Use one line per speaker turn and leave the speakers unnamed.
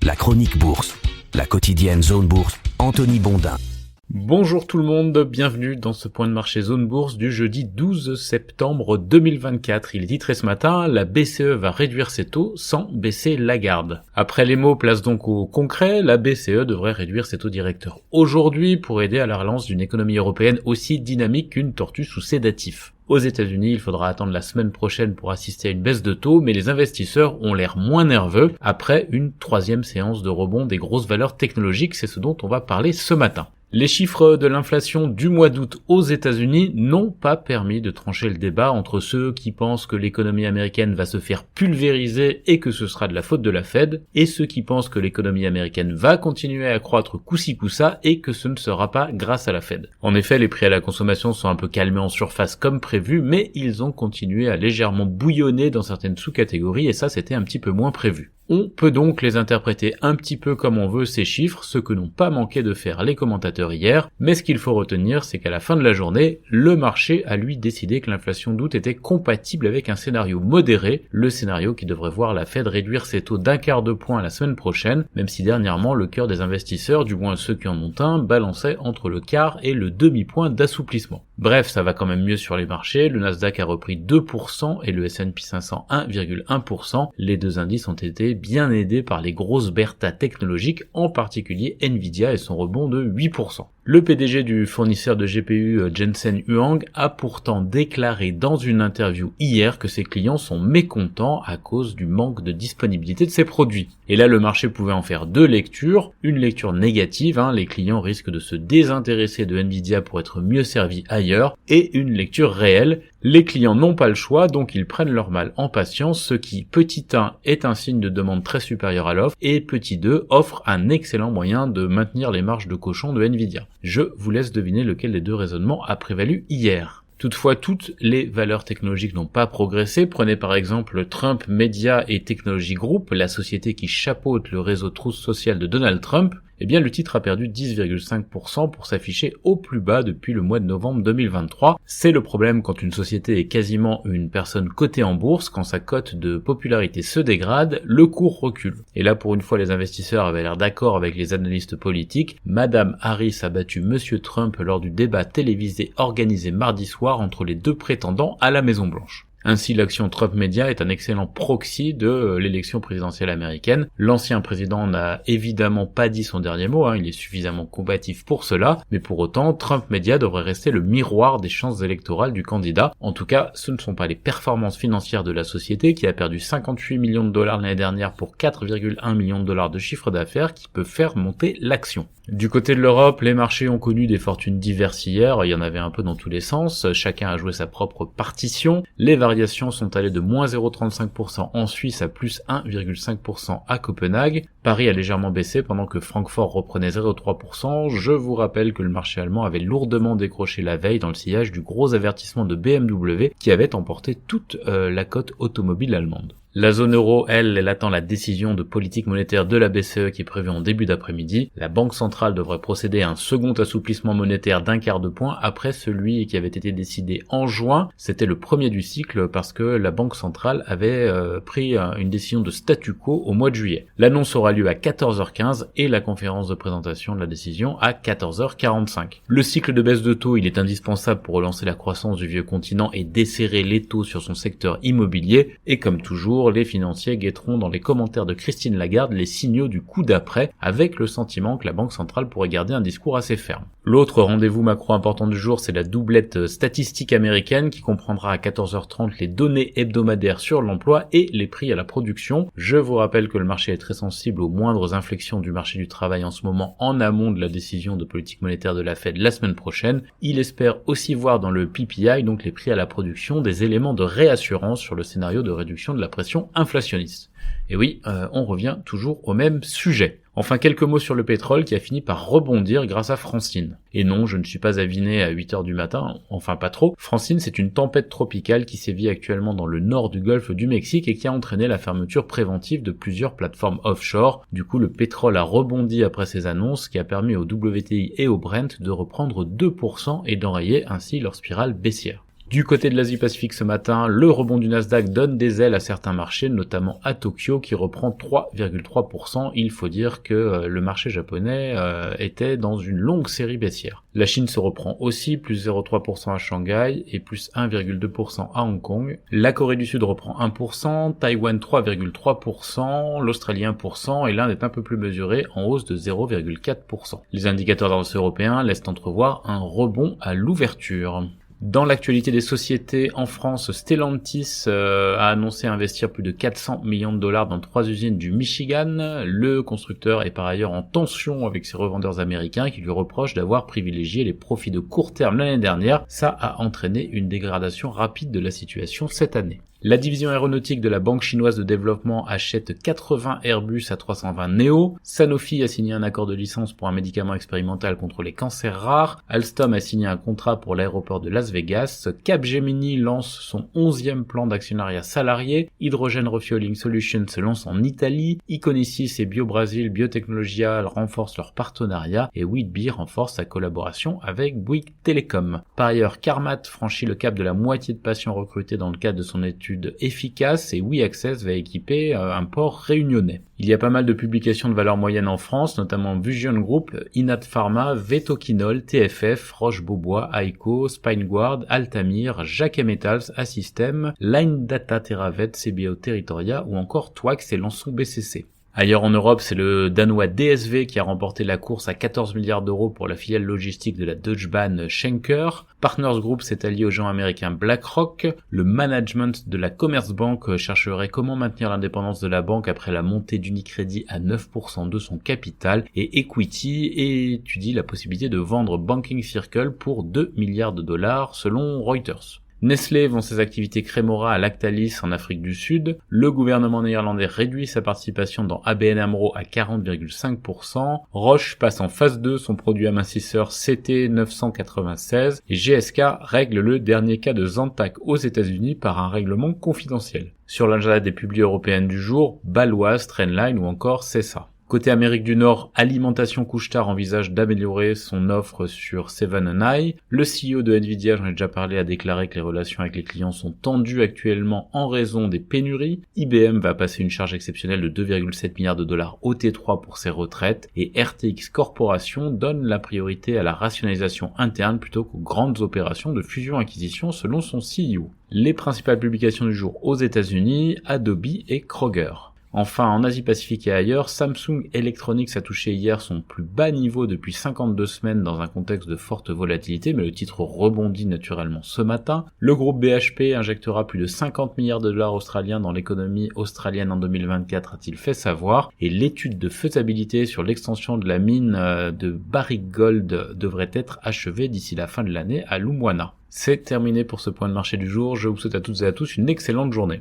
La chronique bourse, la quotidienne Zone Bourse, Anthony Bondin.
Bonjour tout le monde, bienvenue dans ce point de marché Zone Bourse du jeudi 12 septembre 2024. Il est titré ce matin, la BCE va réduire ses taux sans baisser la garde. Après les mots, place donc au concret, la BCE devrait réduire ses taux directeurs aujourd'hui pour aider à la relance d'une économie européenne aussi dynamique qu'une tortue sous sédatif. Aux États-Unis, il faudra attendre la semaine prochaine pour assister à une baisse de taux, mais les investisseurs ont l'air moins nerveux après une troisième séance de rebond des grosses valeurs technologiques, c'est ce dont on va parler ce matin. Les chiffres de l'inflation du mois d'août aux États-Unis n'ont pas permis de trancher le débat entre ceux qui pensent que l'économie américaine va se faire pulvériser et que ce sera de la faute de la Fed, et ceux qui pensent que l'économie américaine va continuer à croître coup-ci coup-ça et que ce ne sera pas grâce à la Fed. En effet, les prix à la consommation sont un peu calmés en surface comme prévu, mais ils ont continué à légèrement bouillonner dans certaines sous-catégories et ça c'était un petit peu moins prévu. On peut donc les interpréter un petit peu comme on veut ces chiffres, ce que n'ont pas manqué de faire les commentateurs hier, mais ce qu'il faut retenir, c'est qu'à la fin de la journée, le marché a lui décidé que l'inflation d'août était compatible avec un scénario modéré, le scénario qui devrait voir la Fed réduire ses taux d'0,25 de point la semaine prochaine, même si dernièrement le cœur des investisseurs, du moins ceux qui en ont un, balançait entre le quart et le demi-point d'assouplissement. Bref, ça va quand même mieux sur les marchés, le Nasdaq a repris 2% et le S&P 500 1,1%, les deux indices ont été bien aidé par les grosses bertas technologiques, en particulier Nvidia et son rebond de 8%. Le PDG du fournisseur de GPU Jensen Huang a pourtant déclaré dans une interview hier que ses clients sont mécontents à cause du manque de disponibilité de ses produits. Et là, le marché pouvait en faire deux lectures. Une lecture négative, les clients risquent de se désintéresser de Nvidia pour être mieux servis ailleurs, et une lecture réelle. Les clients n'ont pas le choix, donc ils prennent leur mal en patience, ce qui, petit 1, est un signe de demande très supérieure à l'offre, et petit 2, offre un excellent moyen de maintenir les marges de cochon de Nvidia. Je vous laisse deviner lequel des deux raisonnements a prévalu hier. Toutefois, toutes les valeurs technologiques n'ont pas progressé. Prenez par exemple Trump Media et Technology Group, la société qui chapeaute le réseau Truth Social de Donald Trump. Eh bien, le titre a perdu 10,5% pour s'afficher au plus bas depuis le mois de novembre 2023. C'est le problème quand une société est quasiment une personne cotée en bourse, quand sa cote de popularité se dégrade, le cours recule. Et là, pour une fois, les investisseurs avaient l'air d'accord avec les analystes politiques. Madame Harris a battu Monsieur Trump lors du débat télévisé organisé mardi soir entre les deux prétendants à la Maison-Blanche. Ainsi, l'action Trump Media est un excellent proxy de l'élection présidentielle américaine. L'ancien président n'a évidemment pas dit son dernier mot, il est suffisamment combatif pour cela, mais pour autant, Trump Media devrait rester le miroir des chances électorales du candidat. En tout cas, ce ne sont pas les performances financières de la société qui a perdu 58 millions de dollars l'année dernière pour 4,1 millions de dollars de chiffre d'affaires qui peut faire monter l'action. Du côté de l'Europe, les marchés ont connu des fortunes diverses hier, il y en avait un peu dans tous les sens, chacun a joué sa propre partition. Les variations sont allées de moins 0,35% en Suisse à plus 1,5% à Copenhague. Paris a légèrement baissé pendant que Francfort reprenait 0,3%. Je vous rappelle que le marché allemand avait lourdement décroché la veille dans le sillage du gros avertissement de BMW qui avait emporté toute la cote automobile allemande. La zone euro, elle attend la décision de politique monétaire de la BCE qui est prévue en début d'après-midi. La Banque centrale devrait procéder à un second assouplissement monétaire d'0,25 de point après celui qui avait été décidé en juin. C'était le premier du cycle parce que la Banque centrale avait pris une décision de statu quo au mois de juillet. L'annonce aura lieu à 14h15 et la conférence de présentation de la décision à 14h45. Le cycle de baisse de taux, il est indispensable pour relancer la croissance du vieux continent et desserrer les taux sur son secteur immobilier. Et comme toujours, les financiers guetteront dans les commentaires de Christine Lagarde les signaux du coup d'après, avec le sentiment que la Banque centrale pourrait garder un discours assez ferme. L'autre rendez-vous macro important du jour, c'est la doublette statistique américaine qui comprendra à 14h30 les données hebdomadaires sur l'emploi et les prix à la production. Je vous rappelle que le marché est très sensible aux moindres inflexions du marché du travail en ce moment en amont de la décision de politique monétaire de la Fed la semaine prochaine. Il espère aussi voir dans le PPI, donc les prix à la production, des éléments de réassurance sur le scénario de réduction de la pression inflationniste. Et oui, on revient toujours au même sujet. Enfin, quelques mots sur le pétrole qui a fini par rebondir grâce à Francine. Et non, je ne suis pas aviné à 8h du matin, enfin pas trop. Francine, c'est une tempête tropicale qui sévit actuellement dans le nord du golfe du Mexique et qui a entraîné la fermeture préventive de plusieurs plateformes offshore. Du coup, le pétrole a rebondi après ces annonces, ce qui a permis au WTI et au Brent de reprendre 2% et d'enrayer ainsi leur spirale baissière. Du côté de l'Asie-Pacifique ce matin, le rebond du Nasdaq donne des ailes à certains marchés, notamment à Tokyo qui reprend 3,3%. Il faut dire que le marché japonais était dans une longue série baissière. La Chine se reprend aussi, plus 0,3% à Shanghai et plus 1,2% à Hong Kong. La Corée du Sud reprend 1%, Taïwan 3,3%, l'Australie 1% et l'Inde est un peu plus mesuré en hausse de 0,4%. Les indicateurs d'avance européens laissent entrevoir un rebond à l'ouverture. Dans l'actualité des sociétés, en France, Stellantis a annoncé investir plus de 400 millions de dollars dans 3 usines du Michigan. Le constructeur est par ailleurs en tension avec ses revendeurs américains qui lui reprochent d'avoir privilégié les profits de court terme l'année dernière. Ça a entraîné une dégradation rapide de la situation cette année. La division aéronautique de la Banque chinoise de développement achète 80 Airbus A320 Neo. Sanofi a signé un accord de licence pour un médicament expérimental contre les cancers rares. Alstom a signé un contrat pour l'aéroport de Las Vegas. Capgemini lance son 11e plan d'actionnariat salarié. Hydrogen Refueling Solutions se lance en Italie. Iconisys et BioBrasil Biotechnologia renforcent leur partenariat et Whitby renforce sa collaboration avec Bouygues Telecom. Par ailleurs, Carmat franchit le cap de la moitié de patients recrutés dans le cadre de son étude efficace et WeAccess va équiper un port réunionnais. Il y a pas mal de publications de valeur moyenne en France, notamment Vision Group, Inat Pharma, Vetoquinol, TFF, Roche-Beaubois, Aiko, Spineguard, Altamir, Jacquet Metals, Assystem, Line Data Teravet, CBO Territoria ou encore Twax et Lançon BCC. Ailleurs en Europe, c'est le danois DSV qui a remporté la course à 14 milliards d'euros pour la filiale logistique de la Deutsche Bahn Schenker. Partners Group s'est allié au géant américain BlackRock. Le management de la Commerzbank chercherait comment maintenir l'indépendance de la banque après la montée d'Unicredit à 9% de son capital. Et Equity étudie la possibilité de vendre Banking Circle pour 2 milliards de dollars selon Reuters. Nestlé vend ses activités Crémora à Lactalis en Afrique du Sud. Le gouvernement néerlandais réduit sa participation dans ABN AMRO à 40,5%. Roche passe en phase 2 son produit amincisseur CT996 et GSK règle le dernier cas de Zantac aux États-Unis par un règlement confidentiel. Sur l'agenda des publics européennes du jour, Baloise, Trendline ou encore CESA. Côté Amérique du Nord, Alimentation Couche-Tard envisage d'améliorer son offre sur Seven & i. Le CEO de Nvidia, j'en ai déjà parlé, a déclaré que les relations avec les clients sont tendues actuellement en raison des pénuries. IBM va passer une charge exceptionnelle de 2,7 milliards de dollars au T3 pour ses retraites et RTX Corporation donne la priorité à la rationalisation interne plutôt qu'aux grandes opérations de fusion-acquisition selon son CEO. Les principales publications du jour aux États-Unis, Adobe et Kroger. Enfin, en Asie-Pacifique et ailleurs, Samsung Electronics a touché hier son plus bas niveau depuis 52 semaines dans un contexte de forte volatilité, mais le titre rebondit naturellement ce matin. Le groupe BHP injectera plus de 50 milliards de dollars australiens dans l'économie australienne en 2024, a-t-il fait savoir, et l'étude de faisabilité sur l'extension de la mine de Barrick Gold devrait être achevée d'ici la fin de l'année à Lumwana. C'est terminé pour ce point de marché du jour, je vous souhaite à toutes et à tous une excellente journée.